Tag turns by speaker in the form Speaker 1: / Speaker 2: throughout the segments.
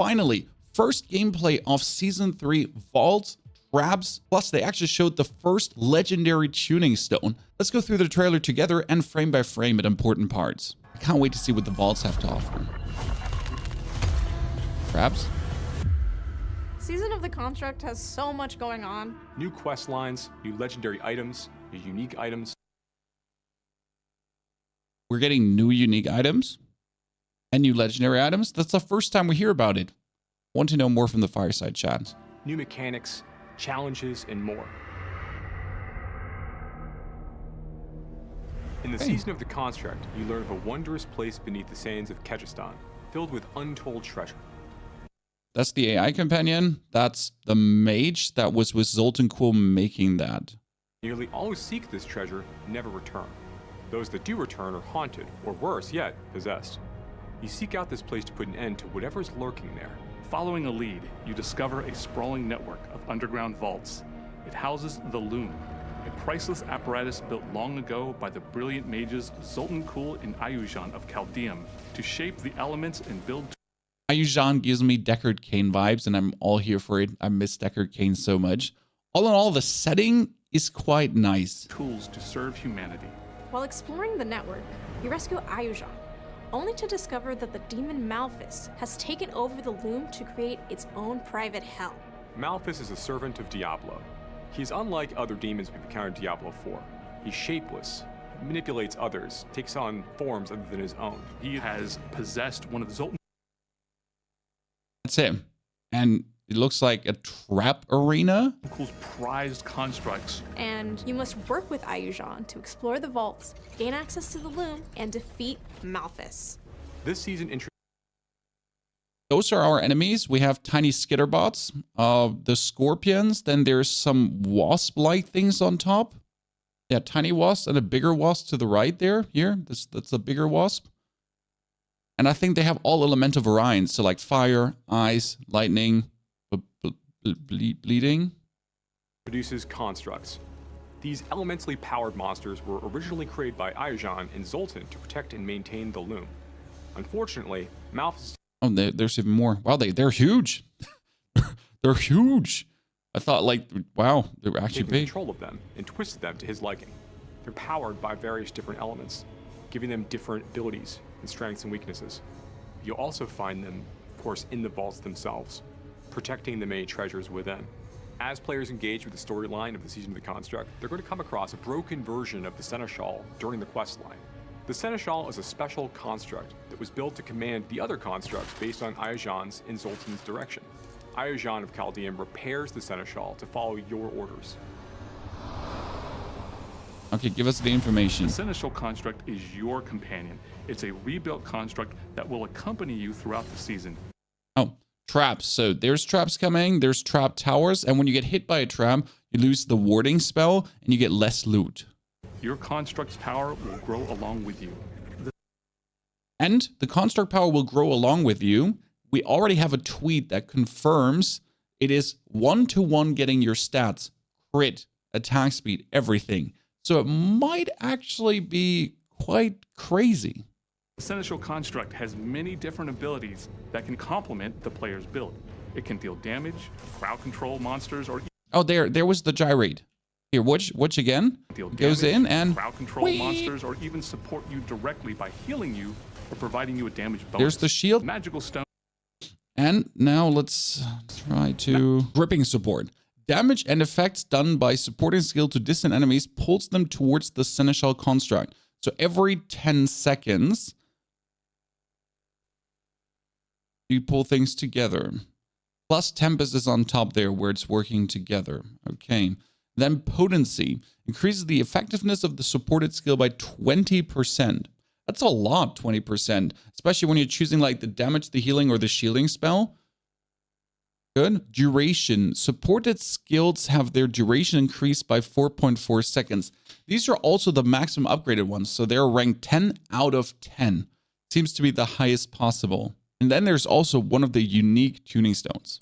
Speaker 1: finally, first gameplay of Season 3 Vault Traps. Plus, they actually showed the first legendary tuning stone. Let's go through the trailer together and frame by frame at important parts. I can't wait to see what the vaults have to offer. Traps?
Speaker 2: Season of the Construct has so much going on.
Speaker 3: New quest lines, new legendary items, new unique items.
Speaker 1: We're getting new unique items and new legendary items. That's the first time we hear about it. Want to know more from the Fireside chat.
Speaker 3: New mechanics, challenges, and more. In the Season of the Construct, you learn of a wondrous place beneath the sands of Kyrgyzstan, filled with untold treasure.
Speaker 1: That's the AI companion. That's the mage that was with Zoltan Quill making that.
Speaker 3: Nearly all who seek this treasure never return. Those that do return are haunted, or worse yet, possessed. You seek out this place to put an end to whatever's lurking there.
Speaker 4: Following a lead, you discover a sprawling network of underground vaults. It houses the Loom, a priceless apparatus built long ago by the brilliant mages Zoltan Quill and Ayuzhan of Chaldeum to shape the elements and build.
Speaker 1: Ayuzhan gives me Deckard Cain vibes, and I'm all here for it. I miss Deckard Cain so much. All in all, the setting is quite nice.
Speaker 4: Tools to serve humanity.
Speaker 2: While exploring the network, you rescue Ayuzhan, only to discover that the demon Malphus has taken over the Loom to create its own private hell.
Speaker 3: Malphus is a servant of Diablo. He's unlike other demons we've encountered in Diablo 4. He's shapeless, manipulates others, takes on forms other than his own.
Speaker 4: He has possessed one of Zoltan.
Speaker 1: That's him. And it looks like a trap arena.
Speaker 4: Quill's prized constructs.
Speaker 2: And you must work with Ayuzhan to explore the vaults, gain access to the Loom, and defeat Malphus.
Speaker 3: This season
Speaker 1: Those are our enemies. We have tiny skitterbots, the scorpions, then there's some wasp-like things on top. Yeah, tiny wasp and a bigger wasp to the right there. Here, that's a bigger wasp. And I think they have all elemental variants, so like fire, ice, lightning, bleeding.
Speaker 3: produces constructs. These elementally powered monsters were originally created by Ayuzhan and Zoltan to protect and maintain the Loom. Unfortunately, Malphus...
Speaker 1: Oh, there's even more. Wow, they're huge. They're huge. I thought, like, wow, they were actually
Speaker 3: taken
Speaker 1: big.
Speaker 3: control of them and twisted them to his liking. They're powered by various different elements, giving them different abilities and strengths and weaknesses. You'll also find them, of course, in the vaults themselves, protecting the many treasures within. As players engage with the storyline of the Season of the Construct, they're going to come across a broken version of the Seneschal during the questline. The Seneschal is a special construct that was built to command the other constructs based on Ayuzhan's and Zoltan's direction. Ayuzhan of Chaldeum repairs the Seneschal to follow your orders.
Speaker 1: Okay, give us the information.
Speaker 4: The Seneschal construct is your companion. It's a rebuilt construct that will accompany you throughout the season.
Speaker 1: Oh, traps. So there's traps coming, there's trap towers, and when you get hit by a trap, you lose the warding spell and you get less loot.
Speaker 4: Your construct's power will grow along with you.
Speaker 1: And the construct power will grow along with you. We already have a tweet that confirms it is 1-to-1 getting your stats, crit, attack speed, everything. So it might actually be quite crazy.
Speaker 4: The Seneschal construct has many different abilities that can complement the player's build. It can deal damage, crowd control monsters, or
Speaker 1: Oh, there was the gyrate. Here, watch again.
Speaker 4: deal
Speaker 1: Goes
Speaker 4: damage,
Speaker 1: in and
Speaker 4: crowd control
Speaker 1: whee!
Speaker 4: monsters, or even support you directly by healing you or providing you a damage bonus.
Speaker 1: There's the shield.
Speaker 4: Magical stone.
Speaker 1: And now let's try to gripping support. Damage and effects done by supporting skill to distant enemies pulls them towards the Seneschal construct. So every 10 seconds, you pull things together. Plus Tempest is on top there where it's working together. Okay. Then potency increases the effectiveness of the supported skill by 20%. That's a lot, 20%, especially when you're choosing like the damage, the healing, or the shielding spell. Good. Duration. Supported skills have their duration increased by 4.4 seconds. These are also the maximum upgraded ones, so they're ranked 10 out of 10. Seems to be the highest possible. And then there's also one of the unique tuning stones.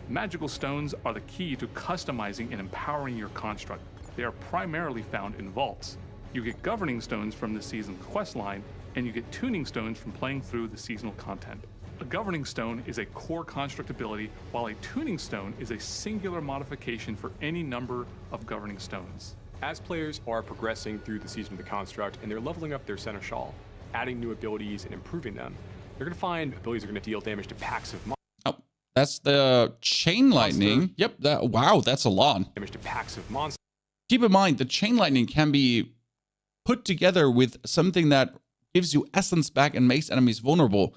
Speaker 4: Magical stones are the key to customizing and empowering your construct. They are primarily found in vaults. You get governing stones from the season's questline, and you get tuning stones from playing through the seasonal content. A governing stone is a core construct ability, while a tuning stone is a singular modification for any number of governing stones.
Speaker 3: As players are progressing through the season of the construct and they're leveling up their seneschal, adding new abilities and improving them, they're going to find abilities are going to deal damage to packs of
Speaker 1: Oh, that's the chain lightning. Yep. Wow, that's a lot.
Speaker 3: damage to packs of monsters.
Speaker 1: Keep in mind, the chain lightning can be put together with something that gives you essence back and makes enemies vulnerable.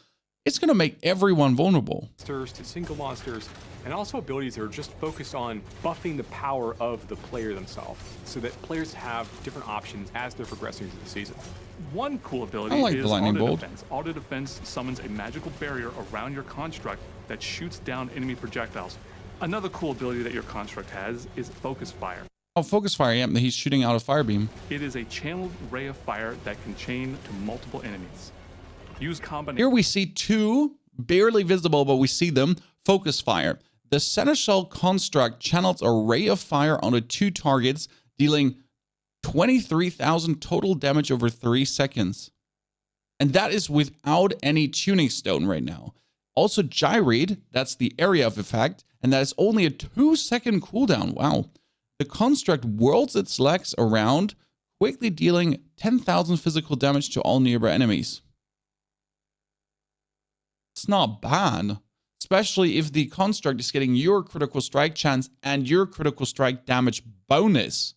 Speaker 1: It's going to make everyone vulnerable.
Speaker 3: To single monsters, and also abilities that are just focused on buffing the power of the player themselves, so that players have different options as they're progressing through the season.
Speaker 4: One cool ability
Speaker 1: I like
Speaker 4: is
Speaker 1: the lightning
Speaker 4: auto
Speaker 1: bolt.
Speaker 4: defense. Auto defense summons a magical barrier around your construct that shoots down enemy projectiles. Another cool ability that your construct has is focus fire.
Speaker 1: Oh, focus fire. Yeah, he's shooting out a fire beam.
Speaker 4: It is a channeled ray of fire that can chain to multiple enemies. Use combination.
Speaker 1: Here we see two, barely visible, but we see them. Focus fire. The seneschal construct channels a ray of fire onto two targets, dealing 23,000 total damage over 3 seconds. And that is without any tuning stone right now. Also gyrate, that's the area of effect, and that is only a 2-second cooldown. Wow. The construct whirls its legs around, quickly dealing 10,000 physical damage to all nearby enemies. It's not bad, especially if the construct is getting your critical strike chance and your critical strike damage bonus.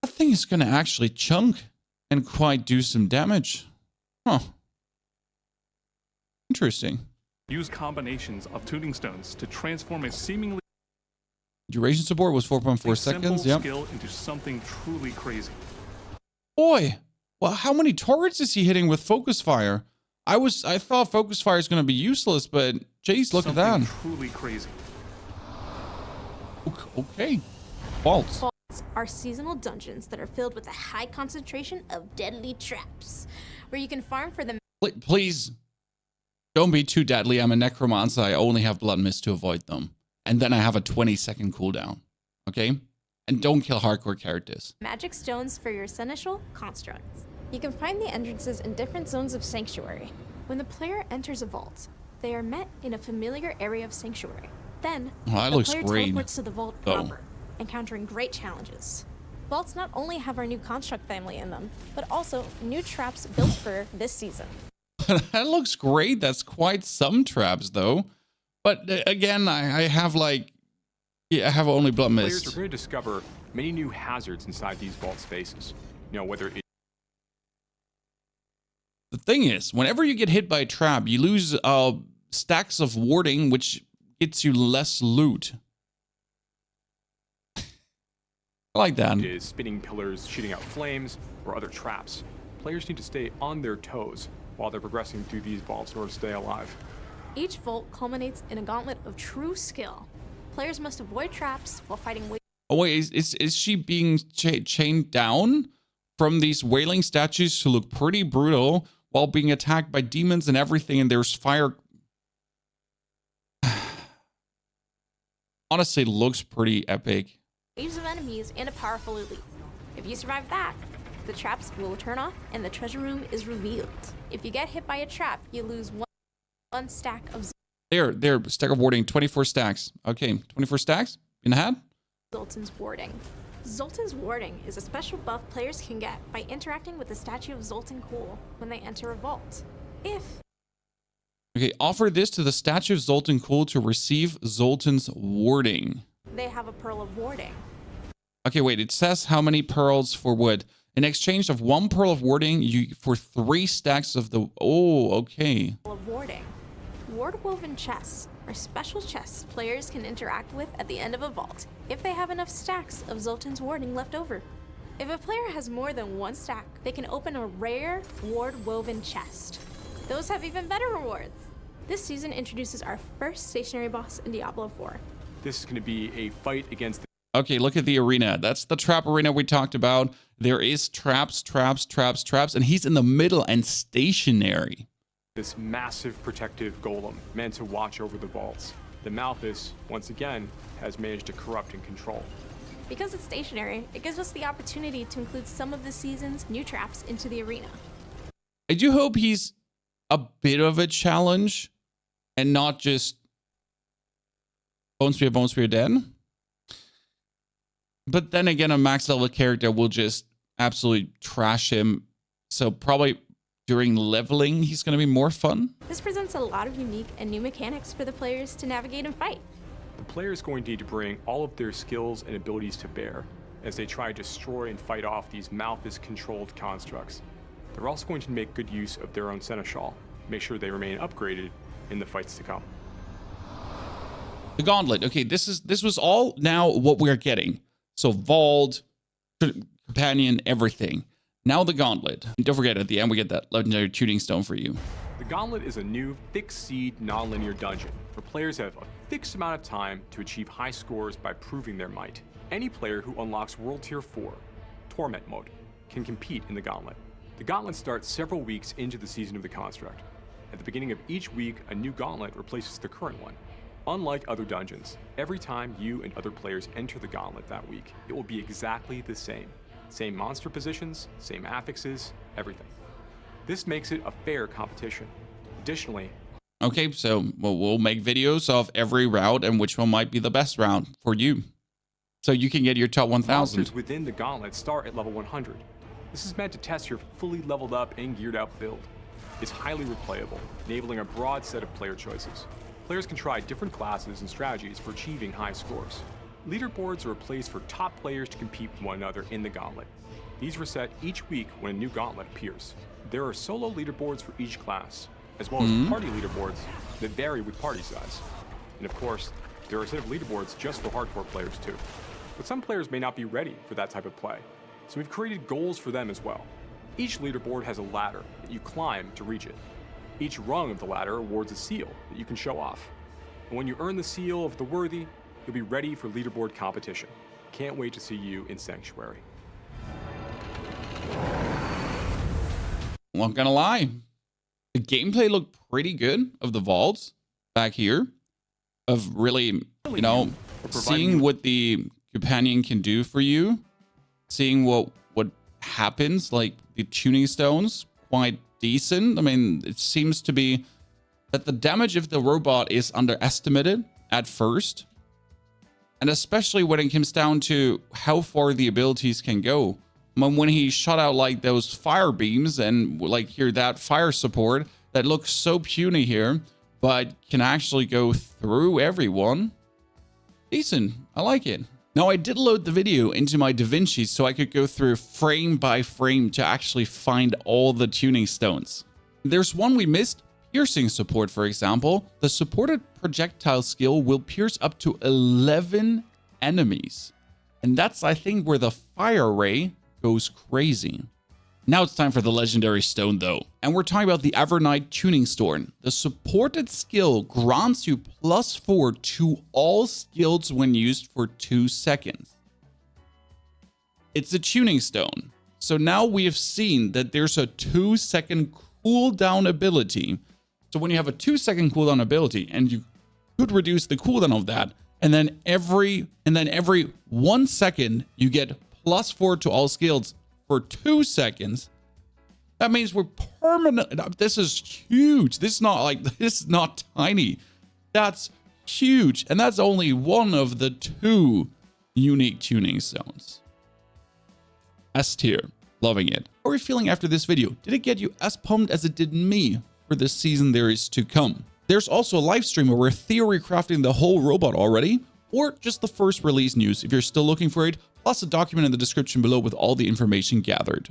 Speaker 1: That thing is going to actually chunk and quite do some damage. Huh. Interesting.
Speaker 4: Use combinations of tuning stones to transform a seemingly
Speaker 1: Duration support was 4.4 seconds.
Speaker 4: simple
Speaker 1: Yep.
Speaker 4: skill into something truly crazy.
Speaker 1: Boy, well, how many targets is he hitting with focus fire? I thought focus fire is going to be useless, but geez, look at that.
Speaker 4: Truly crazy.
Speaker 1: Okay. Vaults.
Speaker 2: Vaults are seasonal dungeons that are filled with a high concentration of deadly traps, where you can farm for the
Speaker 1: Please don't be too deadly. I'm a necromancer. I only have blood mist to avoid them. And then I have a 20-second cooldown. Okay? And don't kill hardcore characters.
Speaker 2: magic stones for your seneschal constructs. You can find the entrances in different zones of Sanctuary. When the player enters a vault, they are met in a familiar area of Sanctuary. Then,
Speaker 1: Oh, that
Speaker 2: the
Speaker 1: looks
Speaker 2: player
Speaker 1: great,
Speaker 2: teleports to the vault
Speaker 1: though.
Speaker 2: proper, encountering great challenges. Vaults not only have our new construct family in them, but also new traps built for this season.
Speaker 1: That looks great. That's quite some traps, though. But again, I have I have only blood
Speaker 3: Players
Speaker 1: mist.
Speaker 3: are going to discover many new hazards inside these vault spaces. You know, whether it's
Speaker 1: The thing is, whenever you get hit by a trap, you lose stacks of warding, which gets you less loot. I like that.
Speaker 3: spinning pillars shooting out flames or other traps, players need to stay on their toes while they're progressing through these vaults in order to stay alive.
Speaker 2: Each vault culminates in a gauntlet of true skill. Players must avoid traps while fighting
Speaker 1: Oh wait, is she being chained down from these wailing statues who look pretty brutal while being attacked by demons and everything, and there's fire? Honestly, looks pretty epic.
Speaker 2: waves of enemies and a powerful elite. If you survive that, the traps will turn off and the treasure room is revealed. If you get hit by a trap, you lose one stack of
Speaker 1: There, stack of warding, 24 stacks. Okay, 24 stacks in the hat?
Speaker 2: Zoltan's Warding. Zoltan's Warding is a special buff players can get by interacting with the statue of Zoltan Cool when they enter a vault.
Speaker 1: Okay, offer this to the statue of Zoltan Cool to receive Zoltan's warding.
Speaker 2: They have a Pearl of Warding.
Speaker 1: Okay, wait, it says how many pearls for wood. In exchange of 1 pearl of warding, you for 3 stacks of the... Oh, okay.
Speaker 2: Pearl of Warding. Ward-woven chests are special chests players can interact with at the end of a vault if they have enough stacks of Zoltan's Warding left over. If a player has more than 1 stack, they can open a rare ward-woven chest. Those have even better rewards. This season introduces our first stationary boss in Diablo 4.
Speaker 3: This is going to be a fight against the
Speaker 1: Okay, look at the arena. That's the trap arena we talked about. There is traps, and he's in the middle and stationary.
Speaker 3: this massive protective golem meant to watch over the vaults. The Malthus, once again, has managed to corrupt and control.
Speaker 2: Because it's stationary, it gives us the opportunity to include some of the season's new traps into the arena.
Speaker 1: I do hope he's a bit of a challenge and not just bone spear dead. But then again, a max level character will just absolutely trash him. So probably during leveling, he's going to be more fun.
Speaker 2: This presents a lot of unique and new mechanics for the players to navigate and fight.
Speaker 3: The player is going to need to bring all of their skills and abilities to bear as they try to destroy and fight off these Malthus-controlled constructs. They're also going to make good use of their own Seneschal, make sure they remain upgraded in the fights to come.
Speaker 1: The Gauntlet. Okay, this was all now what we're getting. So Vault, Companion, everything. Now the Gauntlet. And don't forget, at the end, we get that legendary tuning stone for you.
Speaker 3: The Gauntlet is a new fixed seed non-linear dungeon where players have a fixed amount of time to achieve high scores by proving their might. Any player who unlocks World Tier 4, Torment Mode, can compete in the Gauntlet. The Gauntlet starts several weeks into the season of the construct. At the beginning of each week, a new Gauntlet replaces the current one. Unlike other dungeons, every time you and other players enter the Gauntlet that week, it will be exactly the same. Same monster positions, same affixes, everything. This makes it a fair competition. Additionally,
Speaker 1: okay, so we'll make videos of every route and which one might be the best route for you. So you can get your top 1,000.
Speaker 3: monsters within the Gauntlet start at level 100. This is meant to test your fully leveled up and geared out build. It's highly replayable, enabling a broad set of player choices. Players can try different classes and strategies for achieving high scores. Leaderboards are a place for top players to compete with one another in the Gauntlet. These reset each week when a new Gauntlet appears. There are solo leaderboards for each class, as well as party leaderboards that vary with party size. And of course, there are a set of leaderboards just for hardcore players too. But some players may not be ready for that type of play, so we've created goals for them as well. Each leaderboard has a ladder that you climb to reach it. Each rung of the ladder awards a seal that you can show off. And when you earn the seal of the worthy, you'll be ready for leaderboard competition. Can't wait to see you in Sanctuary.
Speaker 1: I'm not gonna lie. The gameplay looked pretty good of the vaults back here. Of really, you know, seeing what the companion can do for you. Seeing what happens, like the tuning stones, quite decent. I mean, it seems to be that the damage of the robot is underestimated at first. And especially when it comes down to how far the abilities can go. When he shot out like those fire beams and like here that fire support that looks so puny here, but can actually go through everyone. Decent. I like it. Now I did load the video into my DaVinci so I could go through frame by frame to actually find all the tuning stones. There's one we missed. Piercing support, for example. The supported projectile skill will pierce up to 11 enemies. And that's, I think, where the fire ray goes crazy. Now it's time for the legendary stone, though. And we're talking about the Evernight Tuning Stone. The supported skill grants you +4 to all skills when used for 2 seconds. It's a tuning stone. So now we have seen that there's a 2-second cooldown ability. So when you have a 2-second cooldown ability and you could reduce the cooldown of that, and then every 1 second you get +4 to all skills for 2 seconds, that means we're permanent. This is huge. This is not tiny. That's huge. And that's only one of the 2 unique tuning stones. S tier. Loving it. How are you feeling after this video? Did it get you as pumped as it did me for the season there is to come? There's also a live stream where we're theory crafting the whole robot already, or just the first release news if you're still looking for it, plus a document in the description below with all the information gathered.